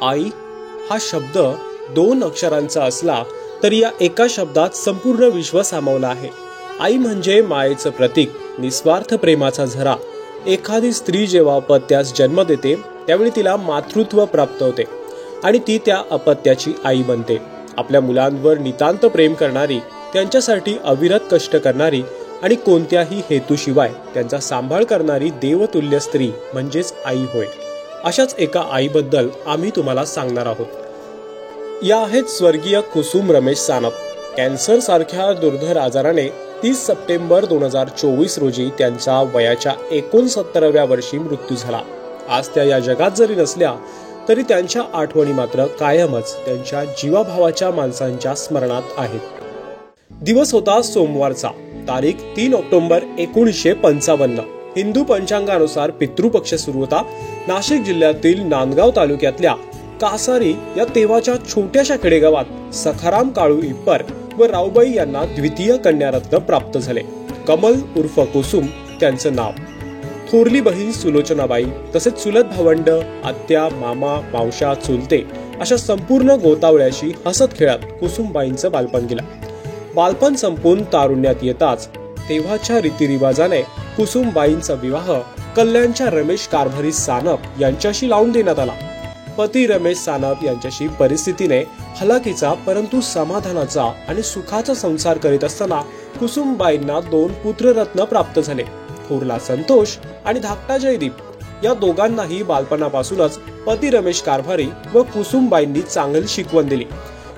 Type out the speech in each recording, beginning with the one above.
आई हा शब्द दोन अक्षरांचा असला तरी या एका शब्दात संपूर्ण विश्व सामावलं आहे। आई म्हणजे मायेचं प्रतीक, निस्वार्थ प्रेमाचा झरा। एखादी स्त्री जेव्हा अपत्यास जन्म देते त्यावेळी तिला मातृत्व प्राप्त होते आणि ती त्या अपत्याची आई बनते। आपल्या मुलांवर नितांत प्रेम करणारी, त्यांच्यासाठी अविरत कष्ट करणारी आणि कोणत्याही हेतूशिवाय त्यांचा सांभाळ करणारी देवतुल्य स्त्री म्हणजेच आई होय। अशाच एका आईबद्दल आम्ही तुम्हाला सांगणार आहोत। या आहेत स्वर्गीय कुसुम रमेश सानप। कॅन्सर सारख्या दुर्धर आजाराने 30 सप्टेंबर 2024 रोजी त्यांच्या वयाच्या 69व्या वर्षी मृत्यू झाला। आज त्या या जगात जरी नसल्या तरी त्यांच्या आठवणी मात्र कायमच त्यांच्या जीवाभावाच्या माणसांच्या स्मरणात आहेत। दिवस होता सोमवारचा, तारीख 3 ऑक्टोबर 1955। हिंदू पंचांगानुसार पितृपक्ष सुरू होता। नाशिक जिल्ह्यातील नांदगाव तालुक्यातल्या कासारी या तेव्हाच्या छोट्याशा खेडेगावात सखाराम काळू इप्पर व रावबाई यांना द्वितीय कन्यारत्न प्राप्त झाले। कमल उर्फ कुसुम त्यांचं नाव। थोरली बहीण सुलोचनाबाई, तसेच चुलत भावंड, आत्या, मामा, मावशा, चुलते अशा संपूर्ण गोतावळ्याशी हसत खेळत कुसुमबाईंचं बालपण गेलं। बालपण संपून तारुण्यात येताच तेव्हाच्या रीतिरिवाजाने कुसुमबाईंचा विवाह कल्याणच्या रमेश कारभारी सानप यांच्याशी लावून देण्यात आला। पती रमेश सानप यांच्याशी परिस्थितीने हलाखीचा परंतु समाधानाचा आणि सुखाचा संसार करीत असताना कुसुमबाईंना 2 पुत्ररत्न प्राप्त झाले। थोरला संतोष आणि धाकटा जयदीप। या दोघांनाही बालपणापासूनच पती रमेश कारभारी व कुसुमबाईंनी चांगली शिकवण दिली।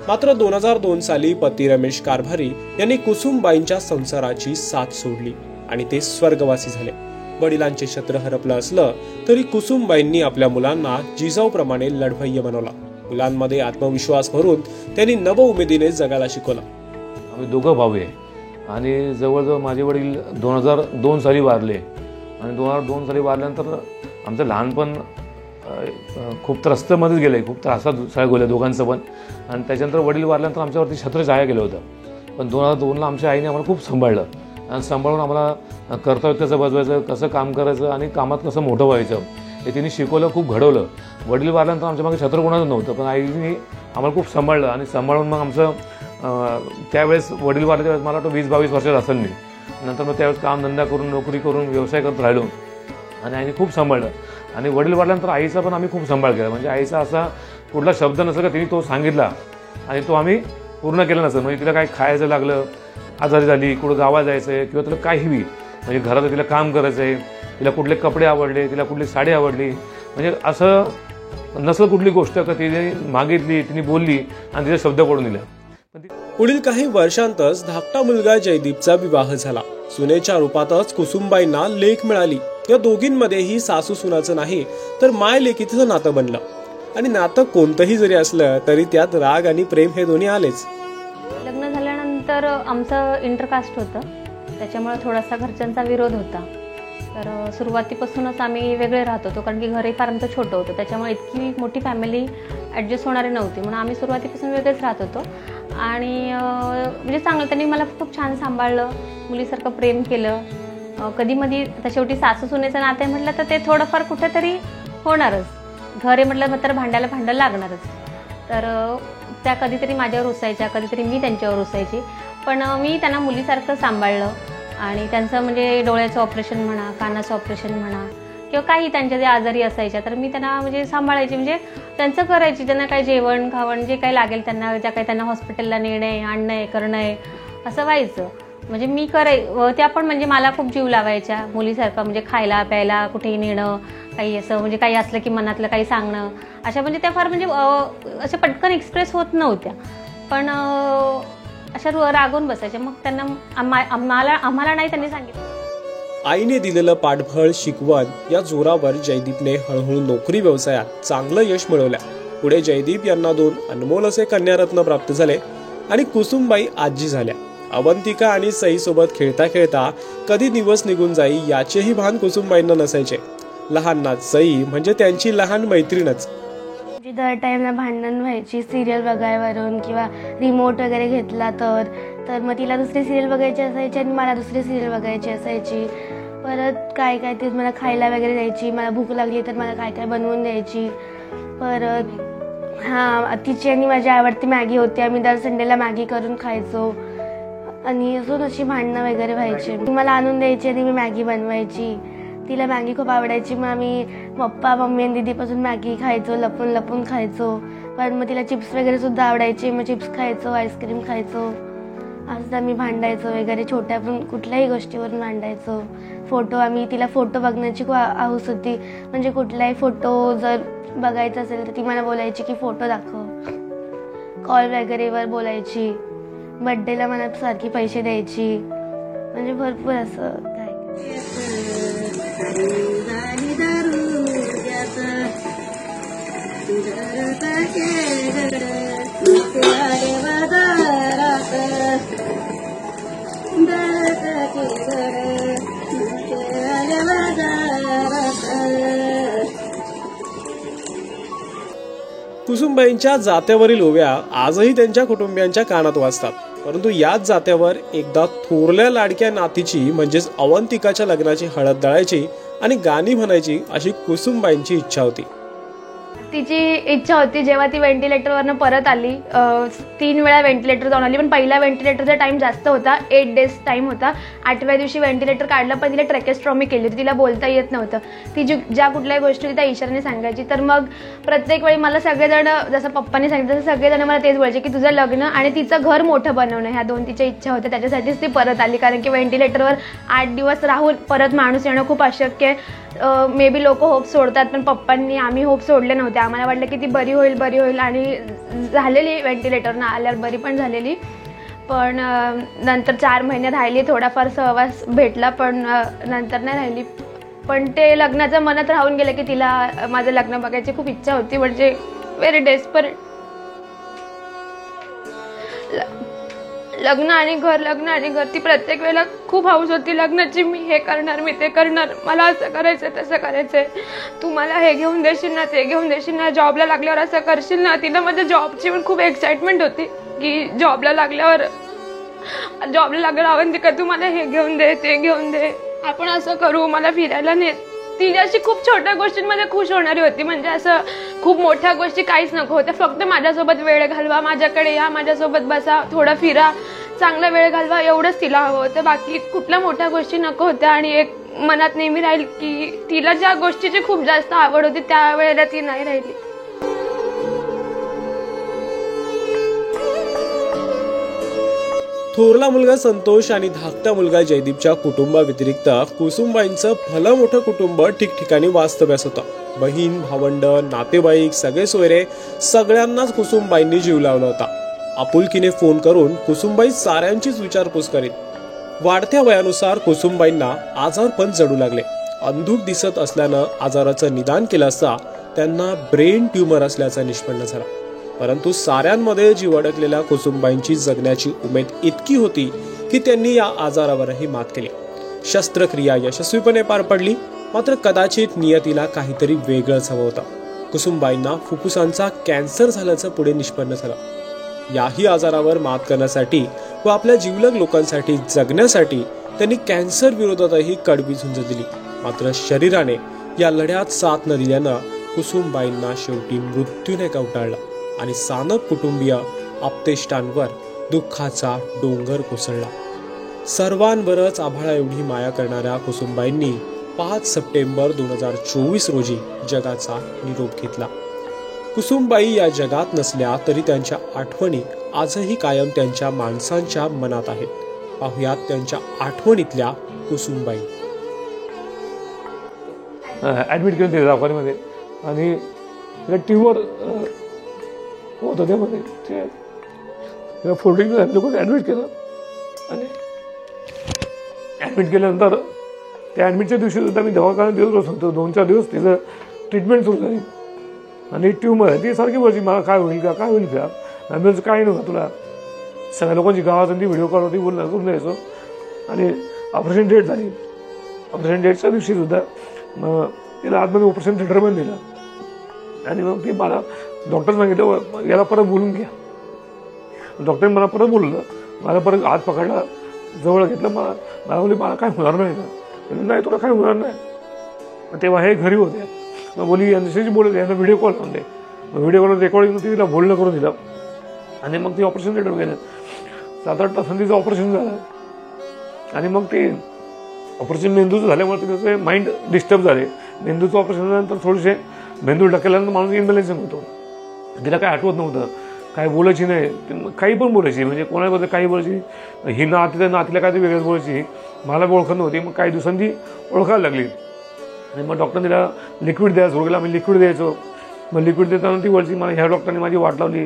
मात्र 2002 साली पती रमेश कारभारी यांनी कुसुमबाईंच्या संसाराची साथ सोडली आणि ते स्वर्गवासी झाले। वडिलांचे छत्र हरपलं असलं तरी कुसुमबाईंनी आपल्या मुलांना जिजाऊप्रमाणे लढवय्य बनवला। मुलांमध्ये आत्मविश्वास भरून त्यांनी नवउमेदीने जगायला शिकवलं। आम्ही दोघं भाऊ आहे आणि जवळजवळ माझे वडील 2002 साली वारले आणि 2002 साली वारल्यानंतर आमचं लहानपण खूप त्रस्तमध्येच गेलं आहे। खूप त्रासात सगळ्या गेल्या दोघांचं पण। आणि त्याच्यानंतर वडील वारल्यानंतर आमच्यावरती छत्र जाया गेलं होतं। पण 2002ला आमच्या आईने आम्हाला खूप सांभाळलं आणि सांभाळून आम्हाला कर्तव्य कसं बजवायचं, कसं काम करायचं आणि कामात कसं मोठं व्हायचं हे तिने शिकवलं, खूप घडवलं। वडील वारल्यानंतर आमच्या मागे छत्र कोणाचं नव्हतं, पण आईने आम्हाला खूप सांभाळलं आणि सांभाळून मग आमचं त्यावेळेस वडील वारल्या त्यावेळेस मला वाटतं 20-22 वर्षात असेल मी। नंतर मग त्यावेळेस कामधंदा करून, नोकरी करून, व्यवसाय करत राहिलो आणि आईने खूप सांभाळलं। आणि वडील वारल्यानंतर आईचा पण आम्ही खूप सांभाळ केला। म्हणजे आईचा असा कुठला शब्द नसेल का तिने तो सांगितला आणि तो आम्ही पूर्ण केला नसेल। म्हणजे तिला काय खायचं लागलं, आजारी झाली, कुठं गावाला जायचं आहे किंवा तिला काहीही, म्हणजे घरात तिला काम करायचं आहे, तिला कुठले कपडे आवडले, तिला कुठली साडी आवडली, म्हणजे असं नसलं कुठली गोष्ट का तिने मागितली, तिने बोलली आणि तिचा शब्द पडून दिला। पुढील काही वर्षांतच धाकटा मुलगा जयदीपचा विवाह झाला। सुनेच्या रूपातच कुसुमबाईंना लेक मिळाली। या दोघींमध्येही सासू सुनाचं नाही तर माय लेकीचं नातं बनलं आणि नातं कोणतंही जरी असलं तरी त्यात राग आणि प्रेम हे दोन्ही आलेच। लग्न झाल्यानंतर आमचं इंटरकास्ट होतं, त्याच्यामुळे थोडासा घरच्यांचा विरोध होता। तर सुरुवातीपासूनच आम्ही वेगळे राहत होतो, कारण की घरही फार आमचं छोटं होतं, त्याच्यामुळे इतकी मोठी फॅमिली ॲडजस्ट होणारी नव्हती, म्हणून आम्ही सुरुवातीपासून वेगळेच राहत होतो। आणि म्हणजे चांगलं त्यांनी मला खूप छान सांभाळलं, मुलीसारखं प्रेम केलं। कधी मधी आता शेवटी सासू सुनेचं नाते म्हटलं तर ते थोडंफार कुठेतरी होणारच। घर आहे म्हटलं तर भांड्याला भांडं लागणारच। तर त्या कधीतरी माझ्यावर रुसायच्या, कधीतरी मी त्यांच्यावर रुसायची, पण मी त्यांना मुलीसारखं सांभाळलं। आणि त्यांचं म्हणजे डोळ्याचं ऑपरेशन म्हणा, कानाचं ऑपरेशन म्हणा किंवा काही त्यांच्या जे आजारी असायच्या तर मी त्यांना म्हणजे सांभाळायची, म्हणजे त्यांचं करायची। त्यांना काही जेवण खावण जे काही लागेल त्यांना, ज्या काही त्यांना हॉस्पिटलला नेणे, आणणे, करणं असं व्हायचं। म्हणजे मी त्या पण म्हणजे मला खूप जीव लावायच्या मुलीसारखं, म्हणजे खायला प्यायला कुठेही नेणं, काही असं म्हणजे काही असलं की मनातलं काही सांगणं, अशा म्हणजे त्या फार म्हणजे अशा पटकन एक्सप्रेस होत नव्हत्या, पण अशा रागवून बसायच्या। मग त्यांना आम्हाला नाही त्यांनी सांगितलं। आईने दिलेलं पाठबळ, शिकवण या जोरावर जयदीपने हळूहळू नोकरी व्यवसायात चांगलं यश मिळवलं। पुढे जयदीप यांना 2 अनमोल असे कन्यारत्न प्राप्त झाले आणि कुसुमबाई आजी झाल्या। अवंतिका आणि सई सोबत खेळता खेळता कधी दिवस निघून जाई याचेही भान कुसुमबाईंना नसायचे। लहान नात सई म्हणजे त्यांची लहान मैत्रीणच। दर टाईमला भांडण व्हायची सिरियल बघायवरून किंवा रिमोट वगैरे घेतला तर मग तिला दुसरी सिरियल बघायची असायची आणि मला दुसरी सिरियल बघायची असायची। परत काय काय ते मला खायला वगैरे द्यायची, मला भूक लागली तर मला काय काय बनवून द्यायची। परत हां, तिची आणि माझी आवडती मॅगी होती. आम्ही दर संडेला मॅगी करून खायचो आणि अजून अशी भांडणं वगैरे व्हायची. मला आणून द्यायची आणि मी मॅगी बनवायची. तिला मॅगी खूप आवडायची. मग आम्ही पप्पा, मम्मी आणि दीदीपासून मॅगी खायचो, लपून लपून खायचो. पण मग तिला चिप्स वगैरे सुद्धा आवडायचे. मग चिप्स खायचो, आईस्क्रीम खायचो. असं आम्ही भांडायचो वगैरे, छोट्या पण कुठल्याही गोष्टीवरून भांडायचो. तिला फोटो बघण्याची खूप हौस होती. म्हणजे कुठलाही फोटो जर बघायचा असेल तर ती मला बोलायची की फोटो दाखव. कॉल वगैरेवर बोलायची. बड्डेला मला सारखी पैसे द्यायची. म्हणजे भरपूर असं काय. कुसुमबाईंच्या जात्यावरील ओव्या आजही त्यांच्या कुटुंबियांच्या कानात वाजतात. परंतु याच जात्यावर एकदा थोरल्या लाडक्या नातीची म्हणजेच अवंतिकाच्या लग्नाची हळद दळायची आणि गाणी म्हणायची अशी कुसुमबाईंची इच्छा होती. तिची इच्छा होती. जेव्हा ती व्हेंटिलेटरवरनं परत आली, 3 वेळा व्हेंटिलेटर जाऊन आली, पण पहिल्या व्हेंटिलेटरचा टाइम जास्त होता, 8 डेज टाइम होता. 8व्या दिवशी व्हेंटिलेटर काढलं, पण तिला ट्रॅकेस्ट्रॉमी केली होती. तिला बोलता येत नव्हतं. ती ज्या कुठल्याही गोष्टी त्या इशाराने सांगायची. तर मग प्रत्येक वेळी मला सगळेजण, जसं पप्पांनी सांगितलं तसं सगळेजण मला तेच बोलायचे की तुझं लग्न आणि तिचं घर मोठं बनवणं, ह्या 2 तिच्या इच्छा होत्या. त्याच्यासाठीच ती परत आली. कारण की व्हेंटिलेटरवर 8 दिवस राहून परत माणूस येणं खूप अशक्य आहे. मे बी लोक होप सोडतात, पण पप्पांनी, आम्ही होप सोडले नव्हते. आम्हाला वाटलं की ती बरी होईल आणि झालेली. व्हेंटिलेटरनं आल्यावर बरी पण झालेली. पण नंतर 4 महिने राहिली. थोडाफार सहवास भेटला, पण नंतर नाही राहिली. पण ते लग्नाचं मनात राहून गेलं की तिला माझं लग्न बघायची खूप इच्छा होती. म्हणजे व्हेरी डेस्परेट. लग्न आणि घर ती प्रत्येक वेळेला खूप हौस होती लग्नाची. मी हे करणार, मी ते करणार, मला असं करायचं, तसं करायचंय, तू मला हे घेऊन देशील ना, ते घेऊन देशील ना, जॉबला लागल्यावर असं करशील ना. तिला माझ्या जॉबची पण खूप एक्साइटमेंट होती की जॉबला लागल्यावर अवंतिका तू मला हे घेऊन दे, ते घेऊन दे, आपण असं करू, मला फिरायला नेत. ती अशी खूप छोट्या गोष्टींमध्ये खुश होणारी होती. म्हणजे असं खूप मोठ्या गोष्टी काहीच नको होत्या. फक्त माझ्यासोबत वेळ घालवा, माझ्याकडे या, माझ्यासोबत बसा, थोडं फिरा, चांगला वेळ घालवा, एवढंच तिला हवं होतं. बाकी कुठल्या मोठ्या गोष्टी नको होत्या. आणि एक मनात नेहमी राहील की तिला ज्या गोष्टीची खूप जास्त आवड होती त्यावेळेला ती नाही राहिली. थोरला मुलगा संतोष आणि धाकटा मुलगा जयदीपच्या कुटुंबाव्यतिरिक्त कुसुमबाईंचं भलं मोठं कुटुंब ठिकठिकाणी वास्तव्यास होतं. बहीण, भावंड, नातेवाईक, सगळे सोयरे सगळ्यांनाच कुसुमबाईंनी जीव लावला होता. आपुलकीने फोन करून कुसुमबाई साऱ्यांचीच विचारपूस करीत. वाढत्या वयानुसार कुसुमबाईंना आजार पण जडू लागले. अंधुक दिसत असल्यानं आजाराचं निदान केलं असता त्यांना ब्रेन ट्यूमर असल्याचा निष्पन्न झाला. परंतु साऱ्यांमध्ये जीव अडकलेल्या कुसुमबाईंची जगण्याची उमेद इतकी होती की त्यांनी या आजारावरही मात केली. शस्त्रक्रिया यशस्वीपणे पार पडली. मात्र कदाचित नियतीला काहीतरी वेगळंच हवं होतं. कुसुमबाईंना फुफ्फुसांचा कॅन्सर झाल्याचं पुढे निष्पन्न झालं. याही आजारावर मात करण्यासाठी व आपल्या जिवलग लोकांसाठी जगण्यासाठी त्यांनी कॅन्सर विरोधातही कडवी झुंज दिली. मात्र शरीराने या लढ्यात साथ न दिल्यानं कुसुमबाईंना शेवटी मृत्यूने कवटाळला आणि सानप कुटुंबीय आप्तेष्टांवर दुःखाचा डोंगर कोसळला. सर्वांवरच आभाळा एवढी माया करणाऱ्या कुसुमबाईंनी 5 सप्टेंबर 2024 रोजी जगाचा निरोप घेतला. कुसुमबाई या जगात नसल्या तरी त्यांच्या आठवणी आजही कायम त्यांच्या माणसांच्या मनात आहेत. पाहुयात त्यांच्या आठवणीतल्या कुसुमबाई. ॲडमिट केलं ते दवाखान्यामध्ये आणि ट्यूमर होतं त्यामध्ये. ते 14 लोक ॲडमिट केलं आणि ॲडमिट केल्यानंतर त्या ॲडमिटच्या दिवशी सुद्धा मी दवाखान्यात दिवस होतो. 2-4 दिवस तिचं ट्रीटमेंट सुरू झाली. आणि ट्यूमर आहे ती सारखी बोलायची मला काय होईल का. ॲम्ब्युलन्स काय नव्हतं तुला. सगळ्या लोकांची गावात ती व्हिडिओ कॉल होती, बोलणं करून द्यायचो. आणि ऑपरेशन डेट झाली. ऑपरेशन डेटच्या दिवशी सुद्धा मग तिला आतमध्ये ऑपरेशन थिएटरमध्ये दिलं. आणि मग ती मला डॉक्टर सांगितलं याला परत बोलून घ्या. डॉक्टरने मला परत बोललं. मला परत हात पकडला, जवळ घेतलं. मला बोलली मला काय होणार नाही का. नाही तुला काय होणार नाही. तेव्हा हे घरी होते. मग बोली यांच्याशी बोलत यांना व्हिडिओ कॉल लावून दे. व्हिडिओ करून रेकॉर्डिंग तिला बोलणं करून दिलं आणि मग ती ऑपरेशन थिएटर गेलं. 7-8 तासांनी तिचं ऑपरेशन झालं आणि मग ते ऑपरेशन मेंदूचं झाल्यामुळे तिचं माइंड डिस्टर्ब झाले. मेंदूचं ऑपरेशन झाल्यानंतर थोडेसे मेंदू ढकलल्यानंतर माणूस इम्बॅलन्सिंग होतो. तिला काय आठवत नव्हतं, काय बोलायची नाही, काही पण बोलायची, म्हणजे कोणाबद्दल काही बोलायची, ही नातीला काय ते वेगळंच बोलायची, मला ओळखत नव्हती. मग काही दिवसांनी ओळखायला लागली आणि मग डॉक्टरने तिला लिक्विड द्यायला सुरू केलं. आम्ही लिक्विड द्यायचो. मग लिक्विड देताना ती बोलची मला ह्या डॉक्टरने माझी वाट लावली,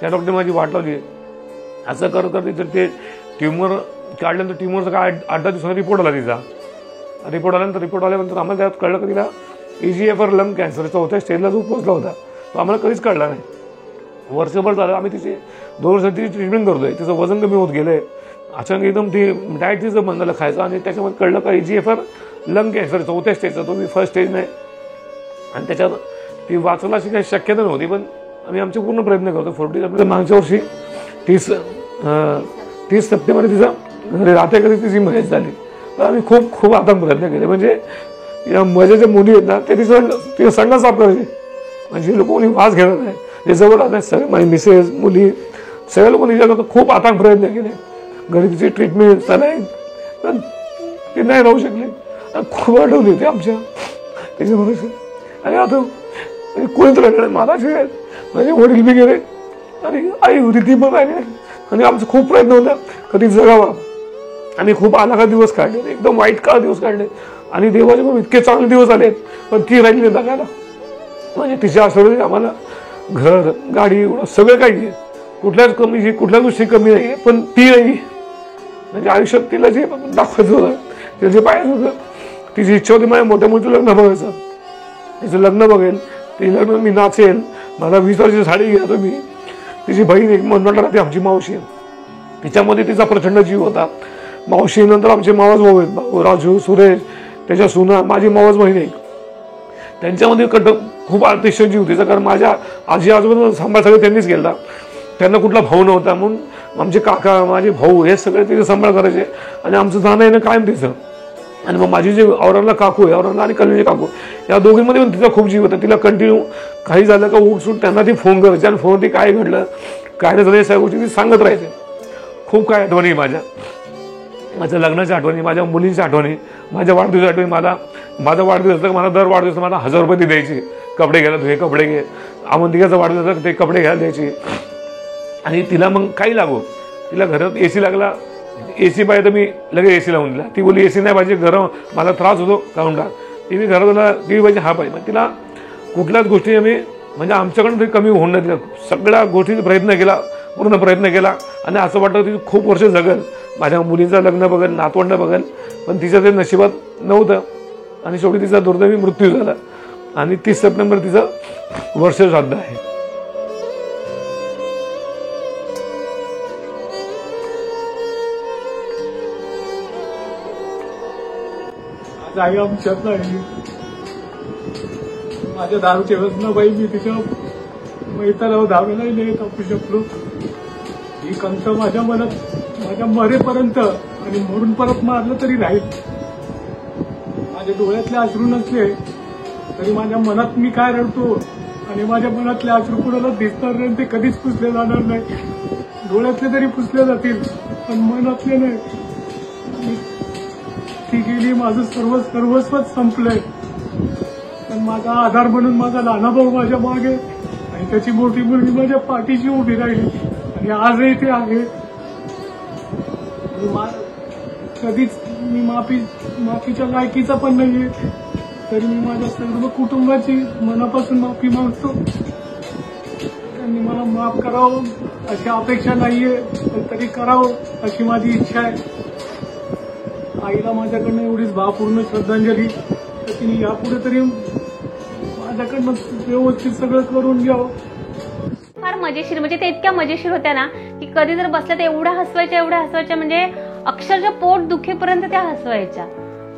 त्या डॉक्टरने माझी वाट लावली. असं करत तर ते ट्युमर काढल्यानंतर ट्युमरचा काय 8-10 दिवसांनी रिपोर्ट आला तिचा. रिपोर्ट आल्यानंतर आम्हाला त्यात कळलं की तिला EGFR लंग कॅन्सर 4थ्या स्टेजला जो पोचला होता तो आम्हाला कधीच कळला नाही. वर्षभर झालं आम्ही तिचे 2 वर्ष तिची ट्रीटमेंट करतोय. तिचं वजन कमी होत गेलं आहे. अचानक एकदम ती डाएट तिचं बंद झालं खायचं आणि त्याच्यामध्ये कळलं का EGFR लंग कॅन्सर 4थ्या स्टेजचा, तो मी फर्स्ट स्टेज नाही. आणि त्याच्यात ती वाचला अशी काही शक्यता नव्हती, पण आम्ही आमचे पूर्ण प्रयत्न करतो. 40 मागच्या वर्षी 30 सप्टेंबर तिचा घरी राहते कधी तिची मयत झाली. तर आम्ही खूप आता प्रयत्न केले. म्हणजे या मजेच्या मुली आहेत ना ते तिचं संघ साफ करायचे. म्हणजे लोक कोणी वास घेणार नाही, जे जवळ राहतात सगळे माझी मिसेस मुली सगळ्या लोकांनी तिच्याकडे खूप आता प्रयत्न केले. घरी तिची ट्रीटमेंट चालाय पण ते नाही राहू शकले. खूप आठवली होती आमच्या त्याच्याबरोबर. आणि आता कोणीच राहिलं नाही. मला जे माझे वडील बी गेले आणि आई होती ती पण राहिली. आणि आमचा खूप प्रयत्न होता कधी जगावा. आम्ही खूप आलाखा दिवस काढले, एकदम वाईट काळ दिवस काढले आणि देवाचे पण इतके चांगले दिवस आले, पण ती राहिली नाही जगायला. म्हणजे तिच्या आशीर्वादाने आम्हाला घर गाडी सगळं काही आहे. कुठल्याच गोष्टी कमी नाही आहे, पण ती नाही. म्हणजे आयुष्यात तिला जे दाखवायचं होतं, तिला जे पाहायचं होतं, तिची इच्छा होती माझ्या मोठ्या मुलीचं लग्न बघायचं. तिचं लग्न बघेल, ते लग्न मी नाचेल, मला 20 वर्षाची साडी घ्या तुम्ही. तिची बहीण एक मनोटा राहते आमची मावशी, तिच्यामध्ये तिचा प्रचंड जीव होता. मावशी नंतर आमचे मावस भाऊ आहेत, भाऊ राजू सुरेश, त्याच्या सुना, माझी मावस बहीण एक. त्यांच्यामध्ये खूप अतिशय जीव तिचा, कारण माझ्या आजी आजोबा सांभाळ सगळं त्यांनीच केला. त्यांना कुठला भाऊ नव्हता, म्हणून आमचे काका माझे भाऊ हे सगळे तिचे सांभाळ करायचे आणि आमचं जाणं येणं कायम तिचं. आणि मग माझी जे औरंगला काकू आहे, औरंगला आणि कल्याणची काकू, या दोघींमध्ये पण तिचा खूप जीव होता. तिला कंटिन्यू काही झालं का उठसूट त्यांना ती फोन करायची आणि फोनवरती काय घडलं काय नाही झालं या सगळ्या गोष्टी ती सांगत राहायचे. खूप काय आठवणी माझ्या लग्नाच्या आठवणी, माझ्या मुलींच्या आठवणी, माझ्या वाढदिवसाच्या आठवणी. माझा वाढदिवस मला दर वाढदिवस मला 1000 रुपये ती द्यायची, कपडे घ्यायला, हे कपडे घे. अवंतिकाचा वाढदिवस ते कपडे घ्यायला द्यायची. आणि तिला मग काही लागो, तिला घरात AC लागला, AC पाहिजे तर मी लगेच AC लावून दिला. ती बोली AC नाही पाहिजे, गरम मला त्रास होतो काढून टाक. TV घरात TV पाहिजे, हा पाहिजे. मग तिला कुठल्याच गोष्टी आम्ही म्हणजे आमच्याकडून तरी कमी होऊन नाही दिला. सगळ्या गोष्टीचा पूर्ण प्रयत्न केला आणि असं वाटतं ती खूप वर्ष जगल, माझ्या मुलीचं लग्न बघेल, नातवंड बघेल, पण तिच्या ते नशिबात नव्हतं आणि शेवटी तिचा दुर्दैवी मृत्यू झाला. आणि 30 सप्टेंबर तिचं वर्ष श्राद्ध आहे. आई आमच्यात नाही. माझ्या दारूच्या व्यसनाबाई मी तिच्या मैताला धावेला नाही टाकू शकलो. ही कंस माझ्या मनात माझ्या मरेपर्यंत आणि मरून परत मारलं तरी राहील. माझ्या डोळ्यातले अश्रू नसले तरी माझ्या मनात मी काय रडतो आणि माझ्या मनातले अश्रू कुणाला दिसणार नाही, ते कधीच पुसले जाणार नाही. डोळ्यातले तरी पुसले जातील पण मनातले नाही. ती गेली, माझं सर्वस्वच संपलंय. पण माझा आधार म्हणून माझा लहाना भाऊ माझ्या मागे आणि त्याची मोठी मुलगी माझ्या पाठीशी उभी राहिली आणि आजही ते आहे. कधीच मी माफीच्या लायकीचा पण नाहीये, तरी मी माझ्या सर्व कुटुंबाची मनापासून माफी मागतो. त्यांनी मला माफ करावं अशी अपेक्षा नाहीये, पण तरी करावं अशी माझी इच्छा आहे. आईला माझ्याकडनं एवढीच भावपूर्ण श्रद्धांजली, तर तिने यापुढे तरी माझ्याकडनं व्यवस्थित सगळं करून घ्यावं. फार मजेशीर, म्हणजे ते इतक्या मजेशीर होत्या ना की कधी जर बसल्या तर एवढ्या हसवायच्या, म्हणजे अक्षरशः पोट दुखेपर्यंत त्या हसवायच्या.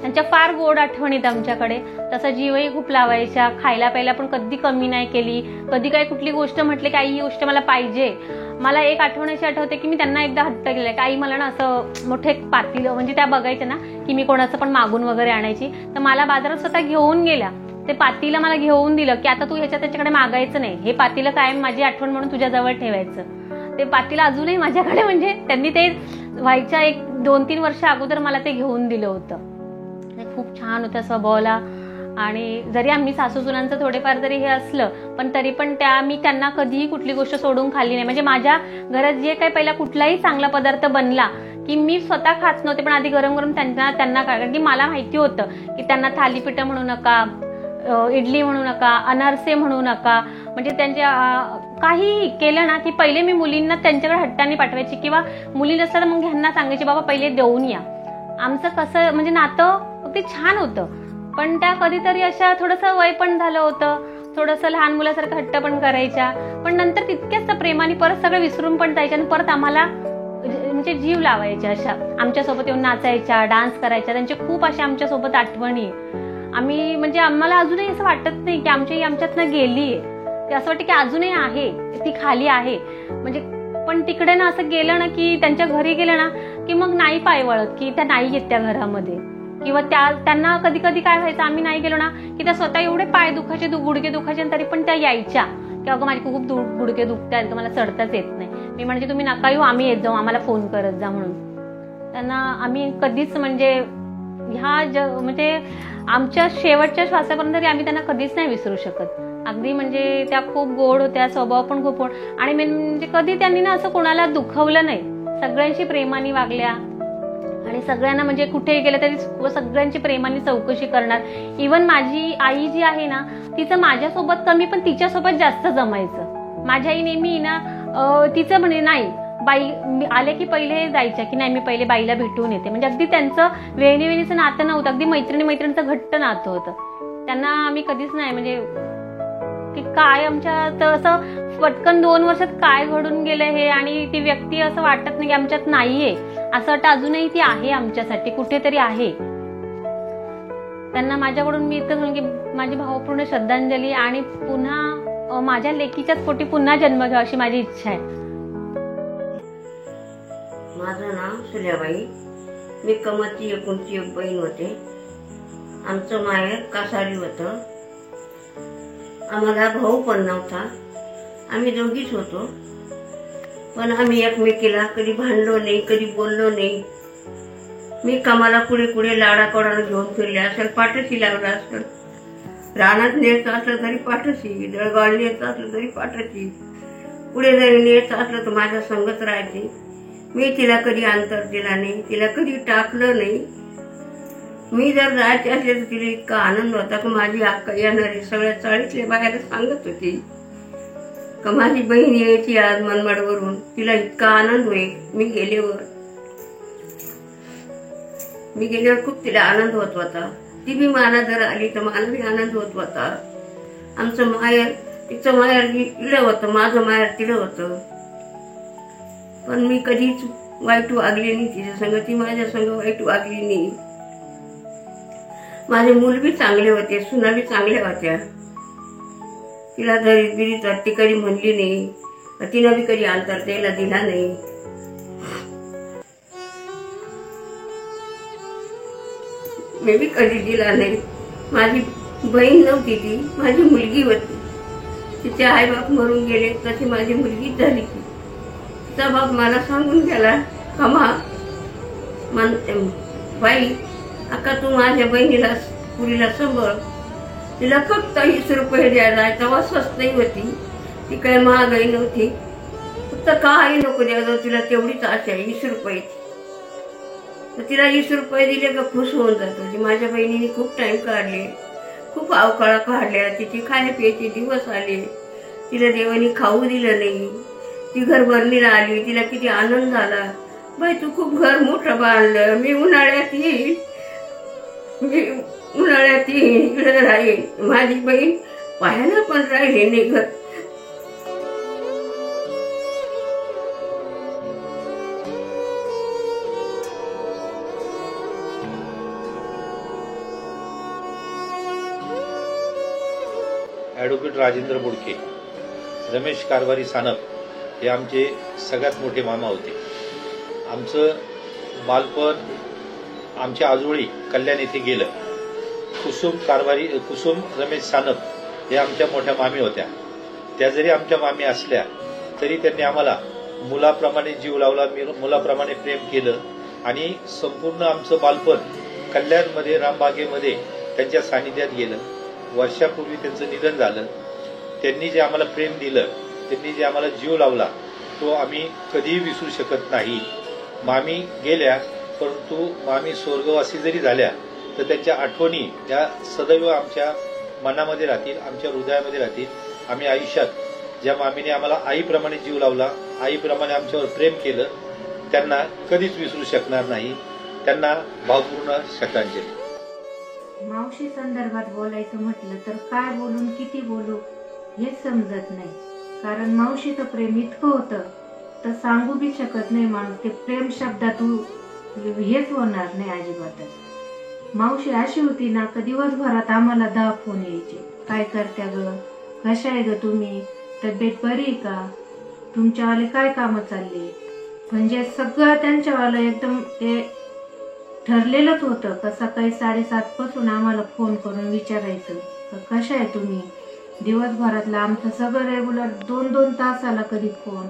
त्यांच्या फार गोड आठवणीत आमच्याकडे. तसा जीवही खूप लावायच्या. खायला प्यायला पण कधी कमी नाही केली. कधी काही कुठली गोष्ट म्हटली की आई ही गोष्ट मला पाहिजे. मला एक आठवण्याची आठवते की मी त्यांना एकदा हट्ट केलाय की आई मला ना असं मोठे पातील, म्हणजे त्या बघायच्या ना की मी कोणाचं पण मागून वगैरे आणायची, तर मला बाजारात स्वतः घेऊन गेल्या. ते पातीला मला घेऊन दिलं की आता तू त्याच्याकडे मागायचं नाही, हे पातीला कायम माझी आठवण म्हणून तुझ्याजवळ ठेवायचं. ते पातीला अजूनही माझ्याकडे, म्हणजे त्यांनी ते व्हायच्या 1-2-3 वर्ष अगोदर मला ते घेऊन दिलं होतं. ते खूप छान होतं स्वभावाला. आणि जरी आम्ही सासूसुनांचं थोडेफार जरी हे असलं पण तरी पण मी त्यांना कधीही कुठली गोष्ट सोडून खाल्ली नाही. म्हणजे माझ्या घरात जे काही पहिला कुठलाही चांगला पदार्थ बनला की मी स्वतः खात नव्हते, पण आधी गरम गरम त्यांना कारण की मला माहिती होतं की त्यांना थालीपीठं म्हणू नका, इडली म्हणू नका, अनारसे म्हणू नका, म्हणजे त्यांच्या काही केलं ना की पहिले मी मुलींना त्यांच्याकडे हट्टाने पाठवायची, किंवा मुली नसल्या तर मग ह्यांना सांगायची बाबा पहिले देऊन या. आमचं कसं म्हणजे नातं ते छान होतं. पण त्या कधीतरी अशा थोडंसं वय पण झालं होतं, थोडंसं लहान मुलासारखं हट्ट पण करायच्या, पण नंतर तितक्याच प्रेमाने परत सगळं विसरून पण जायच्या आणि परत आम्हाला म्हणजे जीव लावायच्या. अशा आमच्यासोबत येऊन नाचायच्या, डान्स करायच्या. त्यांच्या खूप अशा आमच्यासोबत आठवणी. आम्ही म्हणजे आम्हाला अजूनही असं वाटत नाही की आमच्यातनं गेलीये, ते असं वाटतं की अजूनही आहे, ती खाली आहे. म्हणजे पण तिकडे ना असं गेलं ना की त्यांच्या घरी गेलं ना की मग नाही पाय वळत की त्या नाही येत त्या घरामध्ये, किंवा त्यांना कधी कधी काय व्हायचं, आम्ही नाही गेलो ना की त्या स्वतः एवढे पाय दुखायचे, गुडघे दुखायचे, तरी पण त्या यायच्या की अगं माझे खूप गुडघे दुखतात, मला चढताच येत नाही. मी म्हणजे तुम्ही नका येऊ, आम्ही येत जाऊ, आम्हाला फोन करत जा म्हणून. त्यांना आम्ही कधीच म्हणजे म्हणजे आमच्या शेवटच्या श्वासापर्यंत तरी आम्ही त्यांना कधीच नाही विसरू शकत. अगदी म्हणजे त्या खूप गोड होत्या, स्वभाव पण खूप गोड. आणि म्हणजे कधी त्यांनी ना असं कोणाला दुखवलं नाही, सगळ्यांशी प्रेमाने वागल्या. आणि सगळ्यांना म्हणजे कुठेही गेलं तरी सगळ्यांची प्रेमाने चौकशी करणार. इव्हन माझी आई जी आहे ना तिचं माझ्यासोबत कमी पण तिच्यासोबत जास्त जमायचं. माझी आई नेहमी ना तिचं म्हणे नाही बाई आले की पहिले जायच्या की नाही मी पहिले बाईला भेटून येते. म्हणजे अगदी त्यांचं वेणीचं नातं नव्हतं, अगदी मैत्रिणीचं घट्ट नातं होतं. त्यांना आम्ही कधीच नाही म्हणजे की काय आमच्यात असं पटकन 2 वर्षात काय घडून गेलं हे, आणि ती व्यक्ती असं वाटत नाही की आमच्यात नाहीये, असं वाटतं अजूनही ती आहे आमच्यासाठी, कुठेतरी आहे. त्यांना माझ्याकडून मी इतकंच म्हणून की माझी भावपूर्ण श्रद्धांजली, आणि पुन्हा माझ्या लेकीच्याच पोटी पुन्हा जन्म घ्यावा अशी माझी इच्छा आहे. माझं नाव सुल्याबाई, मी कमतची एकुलती एक बहीण होते. आमचं माहेर कासारी होतं. आम्हाला भाऊ पण नव्हता, आम्ही दोघीच होतो. पण आम्ही एकमेकीला कधी भांडलो नाही, कधी बोललो नाही. मी कामाला पुढे पुढे लाडाकोडानं घेऊन फिरले असेल, पाठशी लावला असेल, रानात न्यायचं असलं तरी पाठशी, दळगाव न्यायचं असलं तरी पाठशी, पुढे जरी न्यायचं असलं तर माझ्या संगत राहायची. मी तिला कधी अंतर दिला नाही, तिला कधी टाकलं नाही. मी जर जायचे असले तर तिला इतका आनंद होता की माझी अक्का येणारी सगळ्या चाळीतल्या बाहेर सांगत होती का माझी बहीण यायची आज मनमाडवरून, तिला इतका आनंद होईल. मी गेल्यावर खूप तिला आनंद होत होता. ती बी मला जर आली तर मला बी आनंद होत होता. आमचं माहेर तिचं माहेर इडं होतं, माझं माहेर तिडं होतं. पण मी कधीच वाईट वागली नाही तिच्या संग, ती माझ्या संग वाईट वागली नाही. माझे मूल बी चांगले होते, सुना बी चांगल्या होत्या. तिला दरीत बिरीत ती कधी म्हणली नाही, तिला बी कधी अंतर द्यायला दिला नाही. मी बी कधी दिला नाही. माझी बहीण नव्हती, ती माझी मुलगी होती. तिचे आई बाप मरून गेले तशी माझी मुलगीच झाली. तिचा बाप मला सांगून गेला कमा बाई अक्का तू माझ्या बहिणीला पुरीला सांभाळ, तिला फक्त 20 रुपये द्यायला. तेव्हा स्वस्तही होती, ती काही महागाई नव्हती. फक्त काही नको द्यायचं, तिला तेवढीच आशा आहे 20 रुपयाची. तर तिला 20 रुपये दिले का खुश होऊन जातो. माझ्या बहिणीने खूप टाइम काढले, खूप अवकाळा काढल्या. तिची खाण्या प्यायचे दिवस आले, तिला देवानी खाऊ दिलं नाही. ती घर भरणीला आली, तिला किती आनंद झाला. बाई तू खूप घर मोठं बांधलं, मी उन्हाळ्यात येईल, इकडे राहील. माझी बहीण पाहायला पण राहिली नाही घर. ॲडव्होकेट राजेंद्र बोडके, रमेश कारभारी सानप हे आमचे सगळ्यात मोठे मामा होते. आमचं बालपण आमच्या आजोळी कल्याण येथे गेलं. कुसुम रमेश सानप हे आमच्या मोठ्या मामी होत्या. त्या जरी आमच्या मामी असल्या तरी त्यांनी आम्हाला मुलाप्रमाणे जीव लावला, मुलाप्रमाणे प्रेम केलं आणि संपूर्ण आमचं बालपण कल्याणमध्ये रामबागेमध्ये त्यांच्या सानिध्यात गेलं. वर्षापूर्वी त्यांचं निधन झालं. त्यांनी जे आम्हाला प्रेम दिलं, त्यांनी जे आम्हाला जीव लावला, तो आम्ही कधीही विसरू शकत नाही. मामी गेल्या, परंतु मामी स्वर्गवासी जरी झाल्या तर त्यांच्या आठवणी या सदैव आमच्या मनामध्ये राहतील, आमच्या हृदयामध्ये राहतील. आम्ही आयुष्यात ज्या मामीने आम्हाला आईप्रमाणे जीव लावला, आईप्रमाणे आमच्यावर प्रेम केलं, त्यांना कधीच विसरू शकणार नाही. त्यांना भावपूर्ण श्रद्धांजली. मावशी संदर्भात बोलायचं म्हटलं तर काय बोलून किती बोलू हेच समजत नाही. कारण मावशीचं प्रेम इतकं होतं तर सांगू बी शकत नाही माणूस. ते प्रेम शब्दातून हेच होणार नाही अजिबातच. मावशी अशी होती ना, का दिवसभरात आम्हाला 10 फोन यायचे. काय करत्या ग, कशा आहे ग तुम्ही, तब्येत बरी आहे का, तुमच्यावाले काय कामं चालले. म्हणजे सगळं त्यांच्यावालं एकदम ते ठरलेलंच होतं. का सकाळी 7:30 पासून आम्हाला फोन करून विचारायचं कशा आहे तुम्ही. दिवसभरातलं आमचं सगळं रेग्युलर 2-2 तासाला कधी फोन.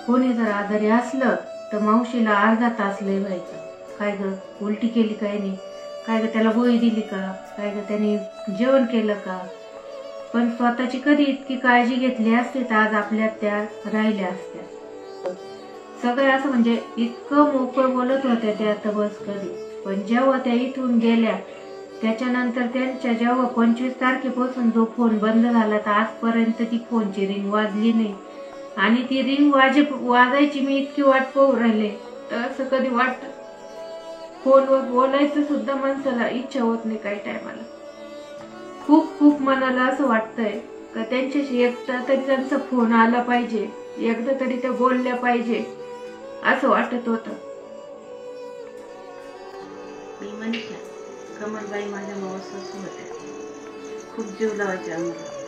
कोणी जर आजारी असलं तर मावशीला अर्धा तास लय व्हायचं. काय ग उलटी केली काय नाही, काय ग त्याला गोळी दिली का, काय ग त्याने जेवण केलं का. पण स्वतःची कधी इतकी काळजी घेतली असते तर आज आपल्यात त्या राहिल्या असत्या. सगळं असं म्हणजे इतकं मोकळं बोलत होत्या त्या तर बस कधी. पण जेव्हा त्या इथून गेल्या त्याच्यानंतर त्यांच्या जेव्हा 25 तारखेपासून जो फोन बंद झाला तर आजपर्यंत ती फोनची रिंग वाजली नाही. आणि ती रिंग वाजायची मी इतकी वाट पाहू राहिले तर असं कधी वाटत फोनवर बोलायचं सुद्धा माणसाला इच्छा होत नाही. काही टायमाला खूप खूप मनाला असं वाटतंय का त्यांच्याशी एकदा तरी त्यांचा फोन आला पाहिजे, एकदा तरी त्या बोलल्या पाहिजे असं वाटत होतं. मी मनीषा कमलबाई माझ्या मावसासू होत्या. खूप जीव लावायच्या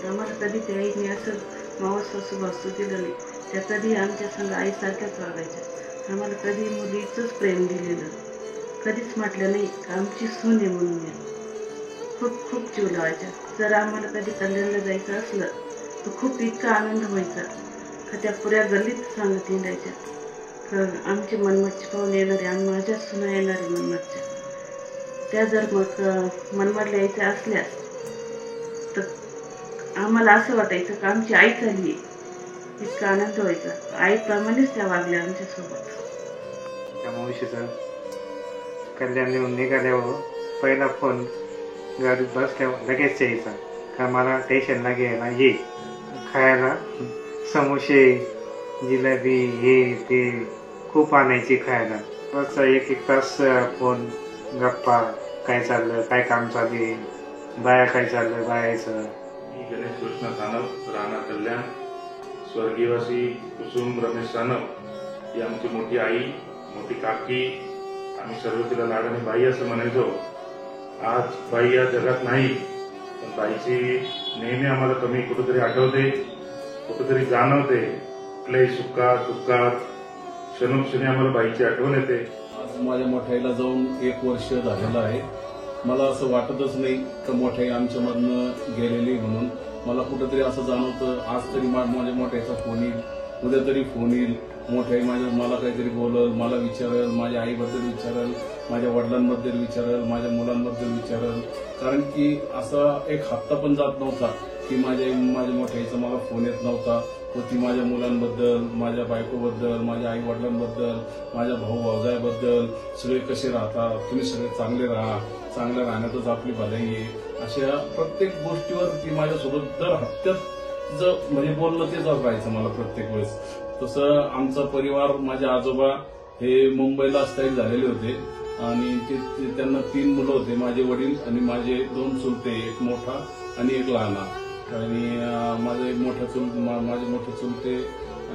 आम्हाला कधी त्या आईने असं मावसासू वास्तू दिलं नाही. त्या कधी आमच्या संग आईसारख्याच वागायच्या. आम्हाला कधी मुलीचंच प्रेम दिलेलं, कधीच म्हटलं नाही का आमची सून आहे म्हणून. खूप खूप जीव लावायच्या. जर आम्हाला कधी कल्याणला जायचं असलं तर खूप इतका आनंद व्हायचा का त्या पुऱ्या गल्लीत सांगत हिंडायच्या का आमचे मनमाडचे पाहून येणारे आणि माझ्या सुना येणारे मनमाडच्या. त्या जर मग मनमाडला यायच्या असल्या तर आम्हाला असं वाटायचं का आमची आई चालली. इतका आनंद व्हायचा. आईप्रमाणेच त्या वागल्या आमच्यासोबत. त्या मावशीचं कल्याण येऊन निघाल्यावर पहिला फोन गाडीत बसल्यावर लगेच यायचा का मला स्टेशनला घ्यायला ये, खायला समोसे जिलेबी हे ते खूप आणायची खायला. बस 1-1 तास फोन गप्पा, काय चाललं, काय काम चालू आहे, बाया काय चाललं बायाचं. मी गणेश कृष्ण सानप, राणा कल्याण. स्वर्गीयवासी कुसुम रमेश सानप ही आमची मोठी आई, मोठी काकी. आम्ही सर्व तिला लाडाने बाई असं म्हणायचो. आज बाई या जगात नाही, पण बाईची नेहमी आम्हाला कमी कुठेतरी आठवते, कुठेतरी जाणवते. कुठल्याही सुखात दुःखात क्षणोक्षणी आम्हाला बाईची आठवण येते. आज माझ्या मोठ्याईला जाऊन 1 वर्ष झालेलं आहे. मला असं वाटतच नाही की मोठ्याई आमच्यामधनं गेलेली म्हणून. मला कुठेतरी असं जाणवतं आज तरी माझ्या मोठ्याचा फोन येईल, उद्या तरी फोन येईल. मोठ्याई मला काहीतरी बोलल, मला विचारल, माझ्या आईबद्दल विचारल, माझ्या वडिलांबद्दल विचारल, माझ्या मुलांबद्दल विचारल. कारण की असा एक हप्ता पण जात नव्हता की माझ्या मोठ्याईचा मला फोन येत नव्हता. व ती माझ्या मुलांबद्दल, माझ्या बायकोबद्दल, माझ्या आई वडिलांबद्दल, माझ्या भाऊ भावजाईबद्दल सगळे कसे राहतात, तुम्ही सगळे चांगले राहा, चांगल्या राहण्यातच आपली भलाई आहे, अशा प्रत्येक गोष्टीवर ती माझ्यासोबत दर हप्त्यात म्हणजे बोलणं तेच राहायचं मला प्रत्येक वेळेस. तसं आमचा परिवार, माझे आजोबा हे मुंबईला स्थायिक झालेले होते आणि त्यांना 3 मुलं होते. माझे वडील आणि माझे 2 चुलते, एक मोठा आणि एक लहाना. आणि माझे मोठे चुलते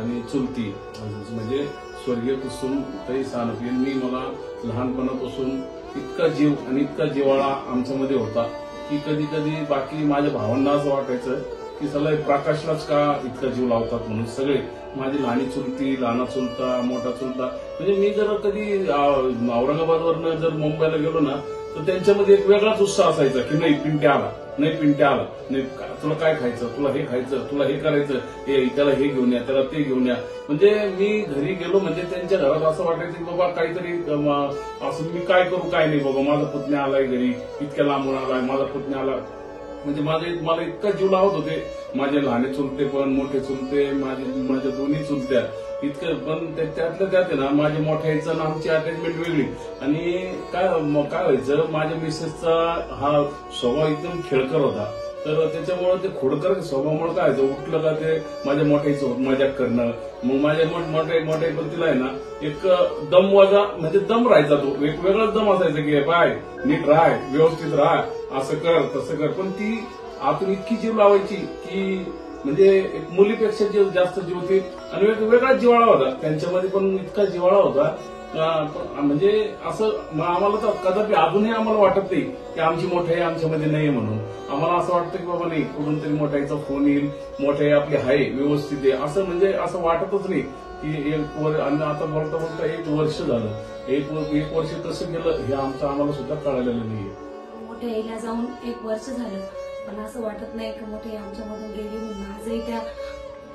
आणि चुलती म्हणजे स्वर्गीय कुसुम ताई सानप यांनी मला लहानपणापासून इतका जीव आणि इतका जिव्हाळा आमच्यामध्ये होता की कधी कधी बाकी माझ्या भावांना असं वाटायचं की सगळे प्रकाशलाच का इतका जीव लावतात म्हणून. सगळे माझी लहानी चुलती, लहाना चुलता, मोठा चुलता. म्हणजे मी जर कधी औरंगाबादवरनं जर मुंबईला गेलो ना तर त्यांच्यामध्ये एक वेगळाच उत्साह असायचा की नाही पिंट्या आला, नाही पिंट्या आला, नाही तुला काय खायचं, तुला हे खायचं, तुला हे करायचं, हे त्याला हे घेऊन या, त्याला ते घेऊन या. म्हणजे मी घरी गेलो म्हणजे त्यांच्या घरात असं वाटायचं की बाबा काहीतरी असं मी काय करू काय नाही बाबा, माझा पुतण्या आलाय घरी, इतक्या लांबून आलाय, माझा पुतण्या आला. म्हणजे मला इतका जीव लावत होते. माझे लहाने चुलते पण, मोठे चुलते, माझ्या दोन्ही चुलत्या इतकं. पण त्यातल्या त्यात ना माझ्या मोठ्या आईचं आणि आमची अटॅचमेंट वेगळी. आणि काय व्हायचं, माझ्या मिसेसचा हा स्वभाव एकदम खेळकर होता. तर त्याच्यामुळे ते खोडकर स्वभावामुळे काय व्हायचं, उठलं का ते माझ्या मोठ्याचं मजाक करणं. मग माझ्या मोठ्या पतीला आहे ना एक दम वाजा म्हणजे दम राहायचा, तो एक वेगळाच दम असायचा की बाय नीट राह, व्यवस्थित राह, असं कर तसं कर. पण ती आतून इतकी जीव लावायची की म्हणजे एक मुलीपेक्षा जीव जास्त जीव होती. आणि वेगळाच जिव्हाळा होता त्यांच्यामध्ये, पण इतका जिव्हाळा होता म्हणजे असं आम्हाला तर कदापि अजूनही आम्हाला वाटत नाही की आमची मोठी आई आमच्यामध्ये नाहीये म्हणून. आम्हाला असं वाटतं की बाबा नाही, कुठून तरी मोठ्याचा फोन येईल, मोठी आई आपली आहे व्यवस्थित आहे, असं म्हणजे असं वाटतच नाही की आणि आता बोलता बोलता 1 वर्ष झालं. एक वर्ष कसं गेलं हे आम्हाला सुद्धा कळालेलं नाहीये. मोठ्या आईला जाऊन 1 वर्ष झालं, पण असं वाटत नाही की मोठी आई आमच्यामधून गेली म्हणून. आजही त्या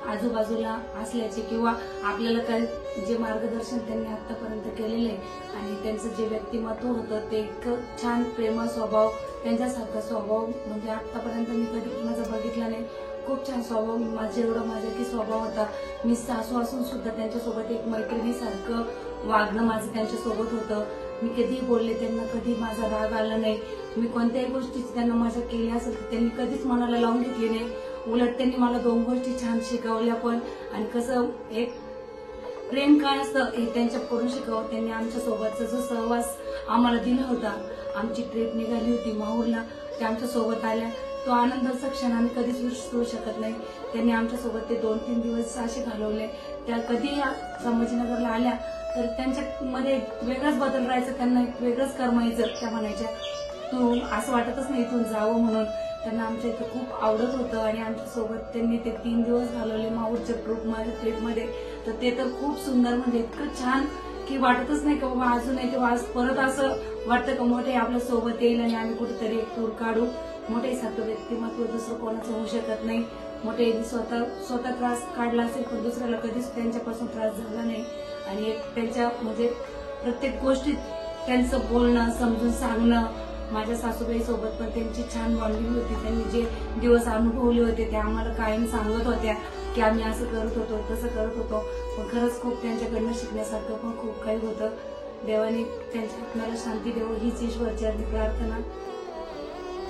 आजूबाजूला असल्याचे किंवा आपल्याला काय जे मार्गदर्शन त्यांनी आतापर्यंत केलेले आणि त्यांचं जे व्यक्तिमत्व होतं ते इतकं छान प्रेमळ स्वभाव, त्यांच्यासारखा स्वभाव म्हणजे आतापर्यंत मी कधी कुणाचा बघितला नाही. खूप छान स्वभाव, माझ्या की स्वभाव होता. मी सासू असून सुद्धा त्यांच्यासोबत एक मैत्रिणीसारखं वागणं माझं त्यांच्यासोबत होतं. मी कधीही बोलले, त्यांना कधी माझा राग आला नाही. मी कोणत्याही गोष्टीची त्यांना मजा केली असेल तर त्यांनी कधीच मनाला लावून घेतली नाही. उलट त्यांनी मला 2 गोष्टी छान शिकवल्या पण. आणि कसं एक प्रेम काय असतं हे त्यांच्याकडून शिकवलं. त्यांनी आमच्या सोबतचा जो सहवास आम्हाला दिला होता, आमची ट्रिप निघाली होती माहूरला, ते आमच्या सोबत आल्या, तो आनंदाचा क्षण आम्ही कधीच विसरू शकत नाही. त्यांनी आमच्यासोबत ते 2-3 दिवस असे घालवले. त्या कधी संभाजीनगरला आल्या तर त्यांच्यामध्ये वेगळाच बदल राहायचा, त्यांना एक वेगळंच करमायचं. त्या म्हणायच्या तू असं वाटतच नाही इथून जावं म्हणून. त्यांना आमच्या इथं खूप आवडत होतं आणि आमच्यासोबत त्यांनी ते 3 दिवस घालवले माहूरच्या ट्रिपमध्ये. तर ते तर खूप सुंदर म्हणजे इतकं छान की वाटतच नाही का बाबा अजून आहे तेव्हा परत असं वाटतं का मोठे आपल्या सोबत येईल आणि आम्ही कुठेतरी एक टूर काढू. मोठे सारखं व्यक्तिमत्व दुसरं कोणाचं होऊ शकत नाही. मोठे स्वतः त्रास काढला असेल पण दुसऱ्याला कधीच त्यांच्यापासून त्रास झाला नाही. आणि एक त्यांच्या म्हणजे प्रत्येक गोष्टीत त्यांचं बोलणं, समजून सांगणं. माझ्या सासूबाई सोबत पण त्यांची छान बॉन्डिंग होती. त्यांनी जे दिवस अनुभवले होते ते आम्हाला कायम सांगत होत्या की आम्ही असं करत होतो, तसं करत होतो. पण खरंच खूप त्यांच्याकडनं शिकण्यासारखं पण खूप काही होतं. देवाने त्यांच्या आत्म्याला शांती देवो हीच ईश्वरचरणी प्रार्थना.